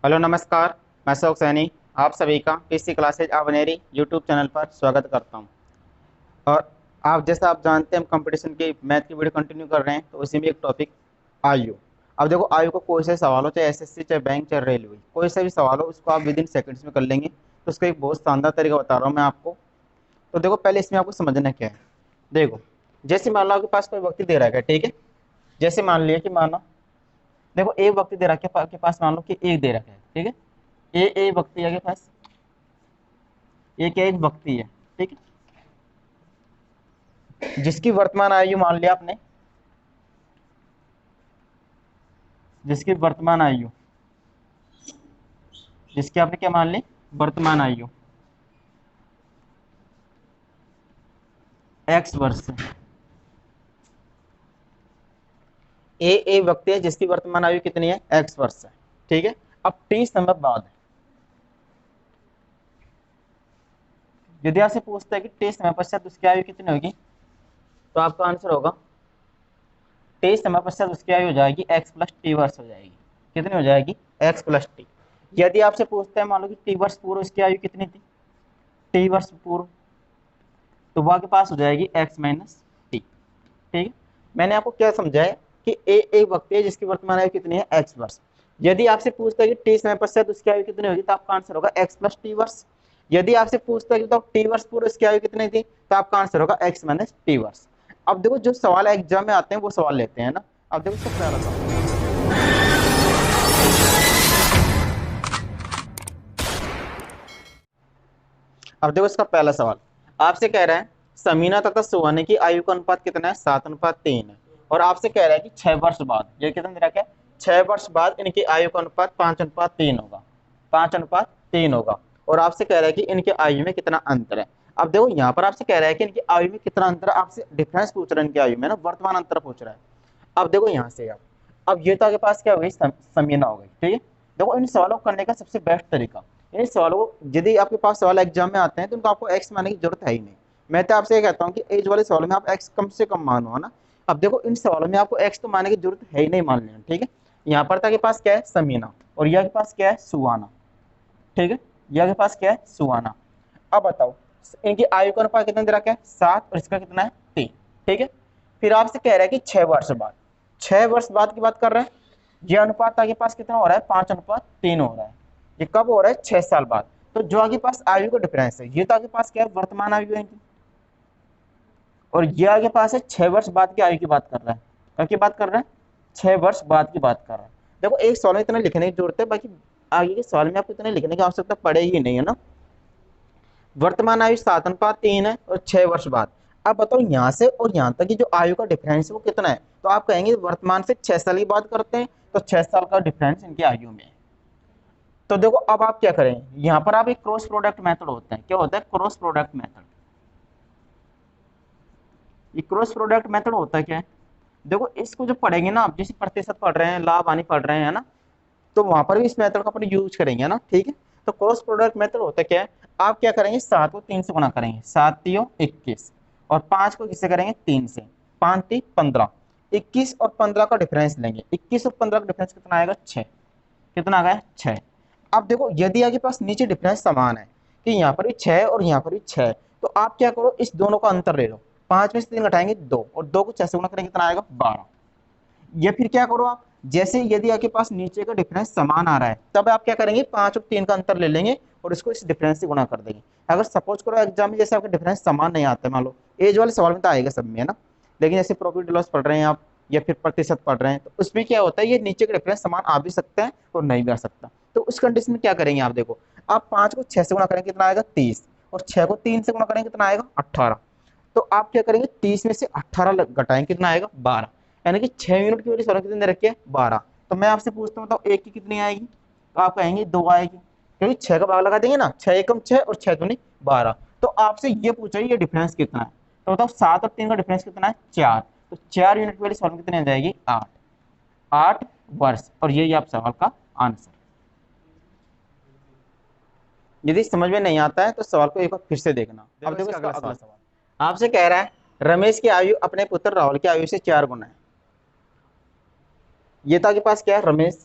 Hello नमस्कार। मैं शौक सैनी आप सभी का पीसी क्लासेज अवनेरी यूट्यूब चैनल पर स्वागत करता हूं। और जैसा आप जानते हैं हम कंपटीशन की मैथ की वीडियो कंटिन्यू कर रहे हैं, तो उसी में एक टॉपिक आयु। अब देखो, आयु को कोई से सवाल हो, चाहे एसएससी चाहे बैंक चाहे रेलवे, कोई सा भी सवाल हो उसको आप विद इन सेकंड्स में कर लेंगे। तो उसका एक बहुत शानदार तरीका बता रहा हूँ मैं आपको। तो देखो, पहले इसमें आपको समझना क्या है। देखो, जैसे मान लो आपके पास कोई व्यक्ति दे रहा है, ठीक है। जैसे मान लिया कि मानो, देखो एक व्यक्ति दे रखा है आपके पास, मान लो कि एक दे रखा है, ठीक है। ए व्यक्ति है आपके पास, ये क्या एक व्यक्ति है, ठीक है, जिसकी वर्तमान आयु मान लिया आपने, जिसकी वर्तमान आयु, जिसकी आपने क्या मान ली, वर्तमान आयु एक्स वर्ष है। ए व्यक्ति है जिसकी वर्तमान आयु कितनी है, एक्स वर्ष है, ठीक है। अब टी समय बाद यदि आपसे पूछता है कि टी समय पश्चात उसकी आयु कितनी होगी, तो आपका आंसर होगा टी समय पश्चात उसकी आयु हो जाएगी एक्स प्लस टी वर्ष हो जाएगी। कितनी हो जाएगी, एक्स प्लस टी। यदि आपसे पूछता है मान लो कि टी वर्ष पूर्व उसकी आयु कितनी थी, टी वर्ष पूर्व, तो वह के पास हो जाएगी एक्स माइनस टी, ठीक है। मैंने आपको क्या समझाया कि ए एक व्यक्ति है जिसकी वर्तमान आयु कितनी है, एक्स वर्ष। यदि आपसे पूछता है कि टी समय पश्चात उसकी आयु कितनी होगी, तो आपका आंसर होगा एक्स प्लस टी वर्ष। यदि आपसे पूछता है कि तो टी वर्ष पूर्व उसकी आयु कितनी थी, तो आपका आंसर होगा एक्स माइनस टी वर्ष। अब देखो, जो सवाल एग्जाम में आते हैं वो सवाल लेते हैं ना। अब देखो सबसे पहला सवाल, अब देखो इसका पहला सवाल आपसे कह रहा है समीना तथा सुहानी की आयु का अनुपात कितना है, 7:3 है। और आपसे कह रहा है कि 6 वर्ष बाद, ये कितना दे रखा है, 6 वर्ष बाद इनकी आयु का अनुपात 5:3 होगा, 5:3 होगा। और आपसे कह रहा है कि इनकी आयु में कितना अंतर है। अब देखो, यहाँ पर आपसे कह रहा है कि इनकी आयु में कितना अंतर है, आपसे डिफरेंस पूछ रहा है, इनकी आयु में ना वर्तमान अंतर पूछ रहा है। अब देखो यहाँ से आप, अब ये तो आपके पास क्या हो गई, समीना हो गई, ठीक है। देखो, इन सवालों को करने का सबसे बेस्ट तरीका, इन सवालों को यदि आपके पास सवाल एग्जाम में आते हैं तो उनको आपको एक्स मानने की जरूरत है ही नहीं। मैं तो आपसे ये कहता हूँ कि एज वाले सवालों में आप एक्स कम से कम मानो, है ना। अब देखो, इन सवालों में आपको एक्स तो मानने की जरूरत है ही नहीं, मान लेना, ठीक है। यहाँ पर आपके पास क्या है, समीना, और यह के पास क्या है, सुहाना, ठीक है। यह के पास क्या है, सुहाना। अब बताओ, इनकी आयु का अनुपात कितना दे रखा है, 7, और इसका कितना है, 3, ठीक है। फिर आपसे कह रहा है कि 6 वर्ष बाद, 6 वर्ष बाद की बात कर रहे हैं। ये अनुपात आपके पास कितना हो रहा है, 5:3 हो रहा है। ये कब हो रहा है, 6 साल बाद। तो जो आपके पास आयु का डिफरेंस है, ये तो आपके पास क्या है, वर्तमान आयु है इनकी। और ये आपके पास है 6 वर्ष बाद की आयु की बात कर रहा है। कब की बात कर रहा है, 6 वर्ष बाद की बात कर रहा है। देखो, एक सवाल में इतना लिखने की जरूरत है, बाकी आगे के सवाल में आपको इतने लिखने की आवश्यकता पड़े ही नहीं, है ना। वर्तमान आयु 7:3 है और 6 वर्ष बाद। अब बताओ, यहाँ से और यहाँ तक की जो आयु का डिफरेंस है वो कितना है, तो आप कहेंगे वर्तमान से 6 साल की बात करते हैं, तो 6 साल का डिफरेंस इनकी आयु में है। तो देखो, अब आप क्या करें, यहाँ पर आप एक क्रॉस प्रोडक्ट मेथड होता है, क्या होता है, क्रॉस प्रोडक्ट मेथड। ये क्रॉस प्रोडक्ट मेथड होता है क्या है, देखो इसको जो पढ़ेंगे ना आप, जैसे प्रतिशत पढ़ रहे हैं, लाभ हानि पढ़ रहे हैं ना, तो वहां पर भी इस मेथड का अपन यूज करेंगे ना, ठीक है। तो क्रॉस प्रोडक्ट मेथड होता है क्या है, आप क्या करेंगे, 7 को 3 से गुणा करेंगे, 7×3 = 21, और 5 को किससे करेंगे, 3 से, 5×3 = 15, 21 और 15 का डिफरेंस लेंगे, 21 और 15 का डिफरेंस कितना आएगा, 6। कितना आ गया, 6। अब देखो, यदि आपके पास नीचे डिफरेंस समान है कि यहाँ पर भी 6 और यहाँ पर भी 6, तो आप क्या करो, इस दोनों का अंतर ले लो, 5 में से 3 घटाएंगे 2, और 2 को 6 से गुणा करेंगे, कितना आएगा, 12। या फिर क्या करो आप, जैसे यदि आपके पास नीचे का डिफरेंस समान आ रहा है, तब आप क्या करेंगे, 5 और 3 का अंतर ले लेंगे और इसको इस डिफरेंस से गुणा कर देंगे। अगर सपोज करो एग्जाम में जैसे आपके डिफरेंस समान नहीं आते, मान लो एज वाले सवाल में तो आएगा सब में, है ना, लेकिन जैसे प्रॉफिट लॉस पढ़ रहे हैं आप, या फिर प्रतिशत पढ़ रहे हैं, तो उसमें क्या होता है, ये नीचे का डिफरेंस समान आ भी सकता है और नहीं भी आ सकता। तो उस कंडीशन में क्या करेंगे आप, देखो, आप 5 को 6 से गुणा करेंगे, कितना आएगा, 30, और 6 को 3 से गुणा करेंगे, कितना आएगा, 18। तो आप क्या करेंगे, 30 में से 18 घटाएंगे, कितना आएगा, 12। यानी कि 6 यूनिट की वजह से कितने रखी है, 12। तो मैं आपसे पूछता हूँ, बताओ एक की कितनी आएगी, तो आप कहेंगे 2 आएगी, क्योंकि 6 का भाग लगा देंगे ना, 6 एकम 6 और 6 दूनी 12। तो आपसे ये पूछा ये डिफरेंस कितना है, तो बताओ 7 और 3 का डिफरेंस कितना है, 4। तो 4 यूनिट वाली सवाल कितनी आ जाएगी, 8, 8 वर्ष। और यही आप सवाल का आंसर। यदि समझ में नहीं आता है तो सवाल को एक बार फिर से देखना। अब देखो इसका अगला सवाल आपसे कह रहा है रमेश की आयु अपने पुत्र राहुल की आयु से 4 गुना है। ये तो आपके पास क्या है, रमेश,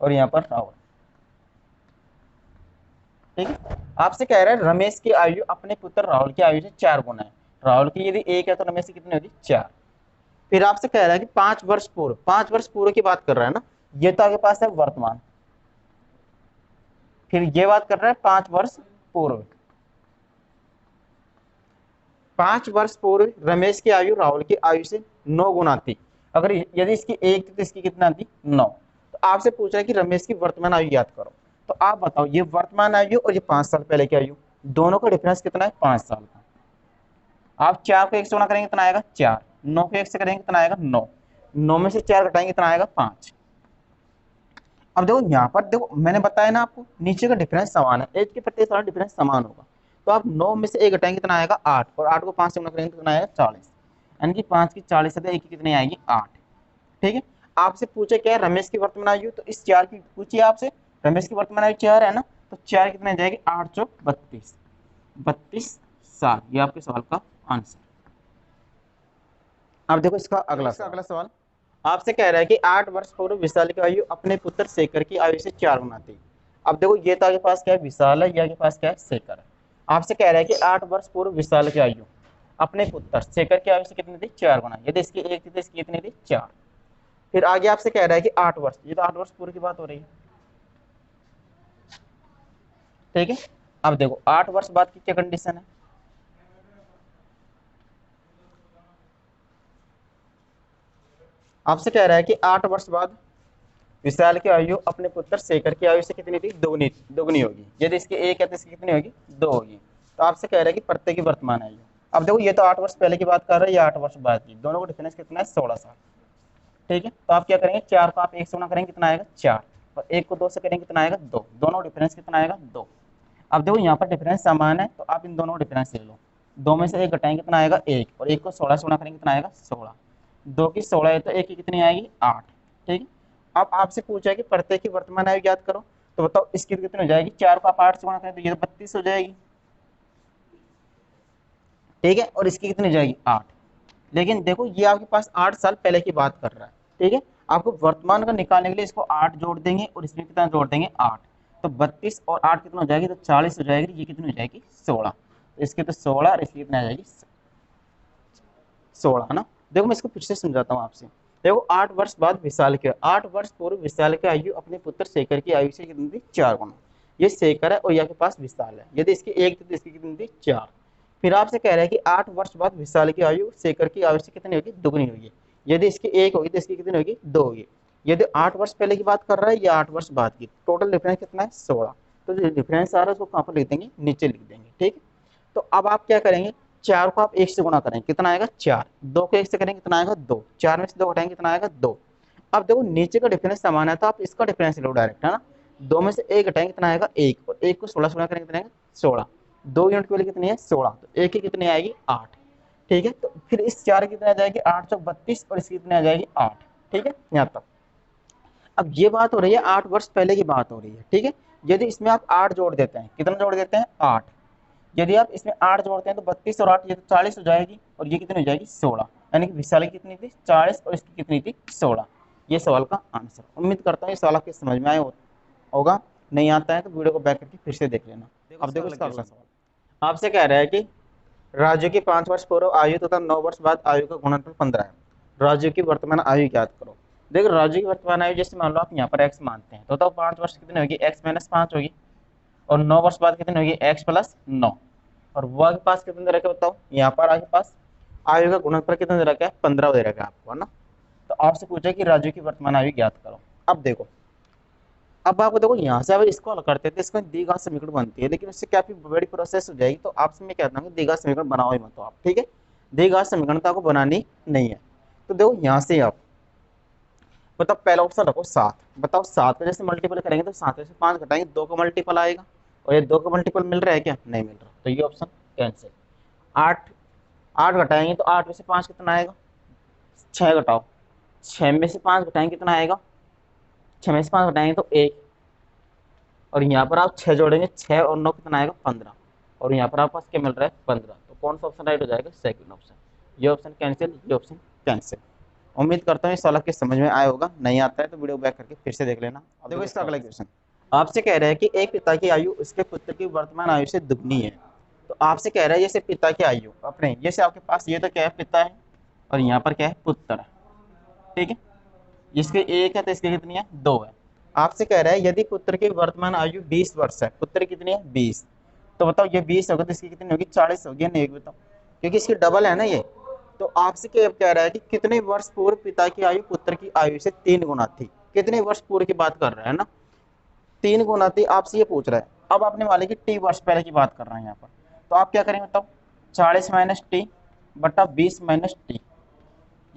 और यहाँ पर राहुल। ठीक है, आपसे कह रहा है रमेश की आयु अपने पुत्र राहुल की आयु से 4 गुना है। राहुल की यदि 1 है तो रमेश की कितनी होगी, 4। फिर आपसे कह रहा है कि 5 वर्ष पूर्व, 5 वर्ष पूर्व की बात कर रहा है ना, ये तो आपके पास है वर्तमान, फिर ये बात कर रहा है 5 वर्ष पूर्व। 5 वर्ष पूर्व रमेश की आयु राहुल की आयु से 9 गुना थी। अगर यदि इसकी 1 थी तो इसकी कितना थी, 9। तो आपसे पूछ रहा है कि रमेश की वर्तमान आयु याद करो। तो आप बताओ, ये वर्तमान आयु और ये 5 साल पहले की आयु, दोनों का डिफरेंस कितना है, 5 साल का। आप 4 को 1 से गुणा करेंगे कितना आएगा, 4। 9 को 1 से करेंगे कितना आएगा, 9। 9 में से 4 घटाएंगे कितना आएगा, 5। अब देखो यहाँ पर, देखो मैंने बताया ना आपको, नीचे का डिफरेंस समान है, एज के प्रत्येक साल डिफरेंस समान होगा। तो आप 9 में से 1 घटाएंगे कितना आएगा, 8। और 8 को 5 से गुणा करेंगे कितना आएगा, 40। यानी कि 5 की 40 से 1 की कितनी आएगी, 8। ठीक है, आपसे पूछे क्या है रमेश की वर्तमान आयु, तो इस 4 की पूछिए आपसे, रमेश की वर्तमान आयु 4 है ना, तो 4 कितने जाएगी, 8 चौक 32, 32 साल। ये आपके सवाल का आंसर। अब देखो इसका अगला सवाल आपसे कह रहा है कि 8 वर्ष पूर्व विशाल की आयु अपने पुत्र शेखर की आयु से 4 गुना थी। अब देखो ये तो आपके पास क्या है, विशाल है, ये आपके पास क्या है, शेखर है। आपसे कह रहा है कि 8 वर्ष पूर्व विशाल की आयु अपने पुत्र शेखर की आयु से कितनी थी, 4 गुना। यदि इसकी 1 थी तो इसकी कितनी थी, 4। फिर आगे आपसे कह रहा है कि 8 वर्ष, ये तो 8 वर्ष पूर्व की बात हो रही है। ठीक है, अब देखो 8 वर्ष बाद की क्या कंडीशन है, आपसे कह रहा है कि 8 वर्ष बाद विशाल की आयु अपने पुत्र शेखर की आयु से कितनी थी, दोगुनी होगी। यदि इसकी 1 है तो इसकी कितनी होगी, 2 होगी। तो आपसे कह रहा है कि प्रत्येक की वर्तमान आयु। अब देखो ये तो 8 वर्ष पहले की बात कर रहे हैं, ये 8 वर्ष बाद की, दोनों का डिफरेंस कितना है, 16 साल। ठीक है, तो आप क्या करेंगे, 4 को आप 1 से गुणा करेंगे कितना आएगा, 4। और 1 को 2 से करेंगे कितना आएगा, 2। दोनों डिफरेंस कितना आएगा, 2। अब देखो यहाँ पर डिफरेंस समान है, तो आप इन दोनों डिफरेंस ले लो। 2 में से 1 घटाएंगे कितना आएगा, 1। और 1 को 16 से गुणा करेंगे कितना आएगा, 16। 2 की 16 है तो 1 की कितनी आएगी, 8। ठीक है, अब आपसे पूछा है कि प्रत्येक की वर्तमान आयु याद करो। तो बताओ इसकी कितनी हो जाएगी, 4 को आप 8 से गुणा करें तो ये तो 32 हो जाएगी। ठीक है, और इसकी कितनी हो जाएगी, 8। लेकिन देखो ये आपके पास 8 साल पहले की बात कर रहा है। ठीक है, आपको वर्तमान का निकालने के लिए इसको 8 जोड़ देंगे और इसमें कितना जोड़ देंगे, 8। तो 32 और 8 कितना हो जाएगी, तो 40 हो जाएगी। ये कितनी हो जाएगी, 16। तो इसकी तो 16 और इसकी कितनी आ जाएगी, 16 है ना। देखो मैं इसको फिर से समझाता हूँ आपसे। देखो 8 वर्ष बाद विशाल के, 8 वर्ष पूर्व विशाल की आयु अपने पुत्र शेखर की आयु से कितनी थी, 4 गुना। ये शेखर है और यहाँ के पास विशाल है। यदि इसकी 1 थी तो इसकी कितनी थी, 4। फिर आपसे कह रहा है कि 8 वर्ष बाद विशाल की आयु शेखर की आयु से कितनी होगी, दुगनी होगी। यदि इसकी 1 होगी तो इसकी कितनी होगी, 2 होगी। यदि 8 वर्ष पहले की बात कर रहा है या 8 वर्ष बाद की, टोटल डिफरेंस कितना है, 16। तो जो डिफरेंस आ रहा है उसको कहाँ पर लिख देंगे, नीचे लिख देंगे। ठीक है, तो अब आप क्या करेंगे, 4 को आप 1 से गुणा करेंगे कितना आएगा, 4। 2 को 1 से करेंगे कितना आएगा, 2। 4 में से 2 घटाएंगे कितना आएगा, 2। अब देखो नीचे का डिफरेंस समान है तो आप इसका डिफरेंस लो डायरेक्ट, है ना। 2 में से 1 घटाएंगे कितना आएगा, 1। और 1 को 16 से गुणा करेंगे कितना आएगा, 16। 2 यूनिट की वैल्यू कितनी है, 16। तो 1 की कितनी आएगी, 8। ठीक है, तो फिर इस 4 की कितनी आ जाएगी, 8 चौक 32 और इसकी कितनी आ जाएगी, 8। ठीक है, यहाँ तक। अब ये बात हो रही है 8 वर्ष पहले की बात हो रही है। ठीक है, यदि इसमें आप 8 जोड़ देते हैं, कितना जोड़ देते हैं, 8। यदि आप इसमें 8 जोड़ते हैं तो 32 और 8 ये तो 40 हो जाएगी। और ये कितनी हो जाएगी, 16। यानी कि विशाल की कितनी थी, 40 और इसकी कितनी थी, 16। ये सवाल का आंसर। उम्मीद करता हूँ ये सवाल आपके समझ में आया होगा। नहीं आता है तो वीडियो को बैक करके फिर से देख लेना। अब देखो इसका अगला सवाल आपसे कह रहा है कि राजू की 5 वर्ष पूर्व आयु तथा 9 वर्ष बाद आयु का गुणनफल 15 है। राजू की वर्तमान आयु याद करो। देखो राजू की वर्तमान आयु जैसे मान लो आप यहाँ पर x मानते हैं, तो 5 वर्ष कितनी होगी, x माइनस 5 होगी। और 9 वर्ष बाद कितनी होगी, x प्लस 9। और वो आपके पास कितने दे रखा है बताओ, यहाँ पर आपके पास आयु का गुणनफल कितना दे रखा है, 15 दे रखा है आपको, है ना। तो आपसे पूछा कि राजू की वर्तमान आयु ज्ञात करो। अब देखो, अब आपको देखो यहाँ से अब इसको हल करते थे, इसको द्विघात समीकरण बनती है, लेकिन उससे काफी बड़ी प्रोसेस हो जाएगी। तो आपसे मैं कहता हूँ कि द्विघात समीकरण बनाओ ही मत आप। ठीक है, द्विघात समीकरण तो आपको बनानी नहीं है। तो देखो यहाँ से आप बताओ, पहला ऑप्शन रखो 7। बताओ 7 को जैसे मल्टीपल करेंगे तो 7 में से 5 घटाएंगे 2 का मल्टीपल आएगा। और ये 2 का मल्टीपल मिल रहा है क्या, नहीं मिल रहा, तो ये ऑप्शन कैंसिल। 8 8 घटाएंगे तो 8 में से 5 कितना आएगा, 6 घटाओ। 6 में से 5 घटाएंगे कितना आएगा, 6 में से 5 घटाएंगे तो 1। और यहाँ पर आप 6 जोड़ेंगे, 6 और 9 कितना आएगा, 15। और यहाँ पर आपको क्या मिल रहा है, 15। तो कौन सा ऑप्शन राइट हो जाएगा, सेकंड ऑप्शन। ये ऑप्शन कैंसिल, ये ऑप्शन कैंसिल। उम्मीद करता हूँ इस सवाल आपके समझ में आया होगा, नहीं आता है तो वीडियो बैक करके फिर से देख लेना। अब देखो इसका अगला क्वेश्चन आपसे कह रहा है कि एक पिता की आयु उसके पुत्र की वर्तमान आयु से दुगनी है। तो आपसे कह रहा है जैसे पिता की आयु अपने, जैसे आपके पास ये तो क्या है, पिता है, और यहाँ पर क्या है, पुत्र है, ठीक है। इसके एक है तो इसके कितनी है, दो है। आपसे कह रहा है यदि पुत्र की वर्तमान आयु 20 वर्ष है, पुत्र कितनी है, 20, तो बताओ ये 20 होगा तो इसकी कितनी होगी, 40 होगी, नहीं बताओ, क्योंकि इसकी डबल है ना ये। तो आपसे क्या कह रहा है कि कितने वर्ष पूर्व पिता की आयु पुत्र की आयु से 3 गुना थी, कितने वर्ष पूर्व की बात कर रहा है ना, 3 गुना थी, आपसे ये पूछ रहा है। अब आपने वाले की टी वर्ष पहले की बात कर रहे हैं यहाँ पर, तो आप क्या करेंगे बताओ, 40 माइनस टी बटा 20 माइनस टी,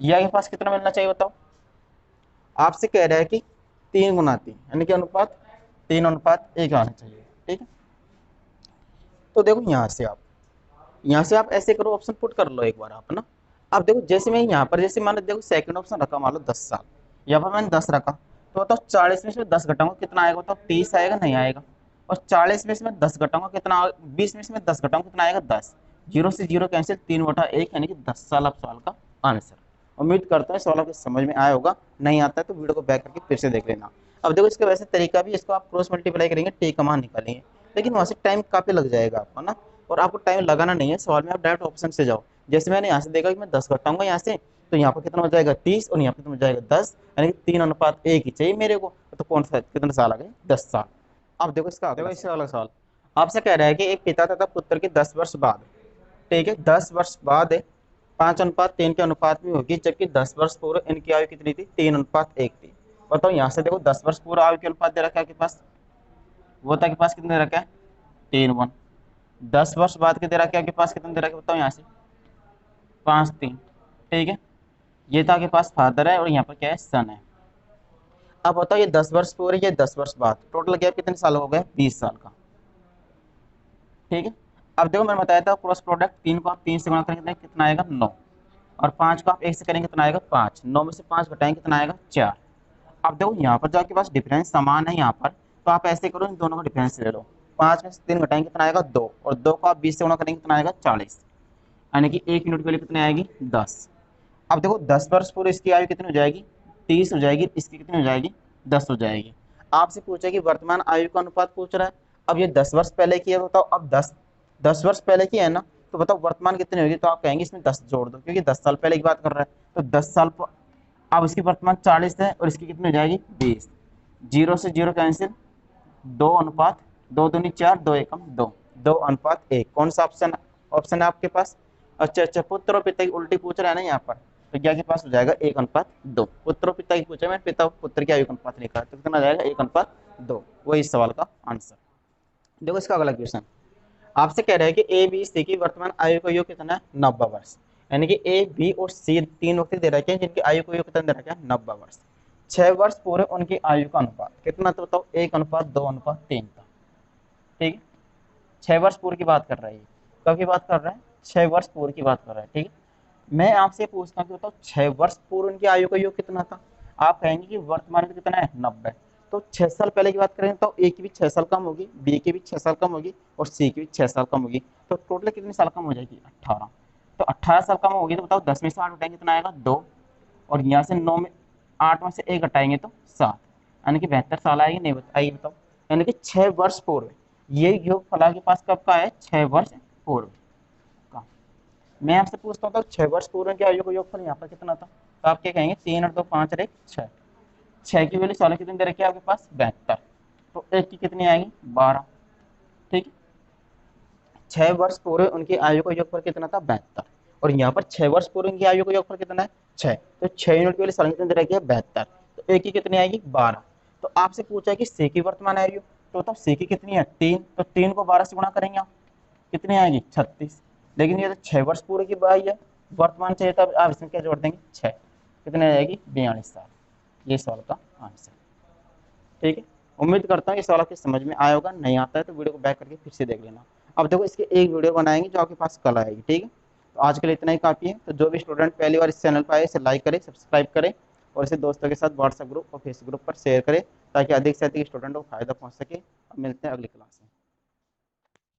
ये आपके पास कितना मिलना चाहिए बताओ। आपसे कह रहा है कि 3 गुना 3 यानी कि अनुपात 3:1 आना चाहिए, ठीक है। तो देखो यहाँ से आप ऐसे करो, ऑप्शन पुट कर लो एक बार आप ना। अब देखो जैसे मैं यहाँ पर, जैसे मान लो देखो सेकंड ऑप्शन रखा, मान लो 10 साल, यहाँ पर मैंने 10 रखा, तो बताओ 40 में से 10 घटाऊंगा कितना आएगा बताओ, 30 आएगा, नहीं आएगा। और 40 में से मैं 10 घटाऊंगा कितना, 20 में से मैं 10 घटाऊंगा कितना आएगा, 10, जीरो से जीरो कैंसिल, 3/1 यानी कि 10 साल आप सवाल का आंसर। उम्मीद करता है सवाल आपको समझ में आया होगा, नहीं आता है तो वीडियो को बैक करके फिर से देख लेना। अब देखो इसका वैसे तरीका भी, इसको आप क्रॉस मल्टीप्लाई करेंगे, टी का मान निकालेंगे, लेकिन वहाँ से टाइम काफी लग जाएगा आपको ना, और आपको टाइम लगाना नहीं है सवाल में, आप डायरेक्ट ऑप्शन से जाओ। जैसे मैंने यहाँ से देखा कि मैं 10 घटाऊंगा यहाँ से, तो यहाँ पर कितना हो जाएगा 30, और यहाँ पर कितना हो जाएगा 10, यानी कि 3:1 ही चाहिए मेरे को, तो कौन सा कितने साल आ गए, 10 साल। अब देखो इससे वाला सवाल आपसे कह रहा है कि एक पिता तथा पुत्र के 10 वर्ष बाद, ठीक है, 10 वर्ष बाद 5:3 के अनुपात में होगी, जबकि 10 वर्ष पूर्व इनकी आयु कितनी थी, 3:1 थी। बताओ यहाँ से देखो 10 वर्ष पूर्व आयु के अनुपात दे रखा है आपके पास, वो था के पास कितने दे रखा है, 3:1। 10 वर्ष बाद के दे रखा है आपके पास कितने दे रखा है बताओ यहाँ से, 5:3, ठीक है। ये था आपके पास फादर है, और यहाँ पर क्या है, सन है। अब बताओ ये 10 वर्ष पूर्व, ये 10 वर्ष बाद, टोटल गैप कितने साल हो गए, 20 साल का, ठीक है। अब देखो मैंने बताया था क्रॉस प्रोडक्ट, 3 को आप 3 से गुणा करेंगे कितना आएगा, 9, और 5 को आप 1 से करेंगे कितना आएगा, 5, 9 में से 5 घटाएंगे कितना आएगा, 4। अब देखो यहाँ पर जो आपके पास डिफरेंस समान है यहाँ पर, तो आप ऐसे करो इन दोनों का डिफरेंस ले लो, 5 में से 3 घटाएंगे कितना आएगा, 2, और 2 को आप 20 से गुणा करेंगे कितना आएगा, 40, यानी कि 1 यूनिट के लिए कितनी आएगी, 10। अब देखो 10 वर्ष पूर्व इसकी आयु कितनी हो जाएगी, 30 हो जाएगी, इसकी कितनी हो जाएगी, 10 हो जाएगी। आपसे पूछा कि वर्तमान आयु का अनुपात पूछ रहा है। अब ये 10 वर्ष पहले की है, बताओ अब 10 वर्ष पहले की है ना, तो बताओ वर्तमान कितनी होगी, तो आप कहेंगे इसमें 10 जोड़ दो, क्योंकि 10 साल पहले की बात कर रहा है, तो 10 साल पर अब इसकी वर्तमान 40 है, और इसकी कितनी हो जाएगी, 20, जीरो से जीरो कैंसिल, 2:2, 2 दूनी 4, 2 एकम 2, 2:1। कौन सा ऑप्शन ऑप्शन है आपके पास, अच्छा पुत्र और पिता की उल्टी पूछ रहा है ना यहाँ पर, तो क्या के पास हो जाएगा 1:2। पुत्र और पिता की पूछा, मैं पिता और पुत्र की आयु का अनुपात लिखा है, तो कितना आ जाएगा 1:2, वही इस सवाल का आंसर। देखो इसका अगला क्वेश्चन आपसे कह रहा है कि ए बी सी की वर्तमान आयु का योग कितना है, 90 वर्ष, यानी कि ए बी और सी 3 व्यक्ति दे रखे हैं जिनकी आयु का योग कितना दे रखा है, 90 वर्ष। 6 वर्ष पूरे उनकी आयु का अनुपात कितना, तो बताओ 1:2:3 था, ठीक है। 6 वर्ष पूर्व की बात कर रहा है, कब की बात कर रहा है, 6 वर्ष पूर्व की बात कर रहा है, ठीक है। मैं आपसे पूछता हूँ कि बताओ 6 वर्ष पूर्व उनकी आयु का योग कितना था, आप कहेंगे कि वर्तमान में कितना है, 90। तो 6 साल पहले की बात करें तो ए की भी 6 साल कम होगी, बी की भी 6 साल कम होगी, और सी की भी 6 साल कम होगी, तो टोटल कितने साल कम हो जाएगी, 18। तो 18 साल कम होगी, तो बताओ 10 में से 8 घटाएंगे कितना आएगा, 2, और यहाँ से 9 में 8 में से 1 घटाएंगे तो 7, यानी कि 72 साल आएगी, नहीं आएगी बताओ, यानी कि 6 वर्ष पूर्व। ये योग फला के पास कब का है, 6 वर्ष पूर्व का। मैं आपसे पूछता हूँ तो 6 वर्ष पूर्व के आयु का योगफल यहाँ पर कितना था, तो आप क्या कहेंगे, 3 और 2 5 और 1 6, 6 की वैल्यू 16 कितनी दे रखी है आपके पास, 72, तो 1 की कितनी आएगी, 12, ठीक है। 6 वर्ष पूर्व उनकी आयु का योगफल कितना था, 72, और यहाँ पर 6 वर्ष पूर्व उनकी आयु का योगफल कितना है, 6, तो 6 यूनिट की वैल्यू 16 कितनी दे रखी है, 72, तो 1 की कितनी आएगी, 12। तो आपसे पूछा है कि सी की वर्तमान आयु, तो सी की कितनी है, 3, तो 3 को 12 से गुणा करेंगे आप, कितनी आएगी, 36, लेकिन ये तो 6 वर्ष पूर्व की बाई है, वर्तमान चाहिए तब आप इसमें क्या जोड़ देंगे, 6, कितने आ जाएगी, 42 साल, ये सवाल का आंसर, ठीक है। उम्मीद करता हूँ ये सवाल आपके समझ में आया होगा, नहीं आता है तो वीडियो को बैक करके फिर से देख लेना। अब देखो इसके एक वीडियो बनाएंगे जो आपके पास कल आएगी, ठीक है। तो आज के लिए इतना ही काफ़ी है, तो जो भी स्टूडेंट पहली बार इस चैनल पर आए इसे लाइक करें, सब्सक्राइब करें, और इसे दोस्तों के साथ व्हाट्सएप ग्रुप और फेसबुक ग्रुप पर शेयर करें, ताकि अधिक से अधिक स्टूडेंट को फायदा पहुँच सके। अब मिलते हैं अगली क्लास में।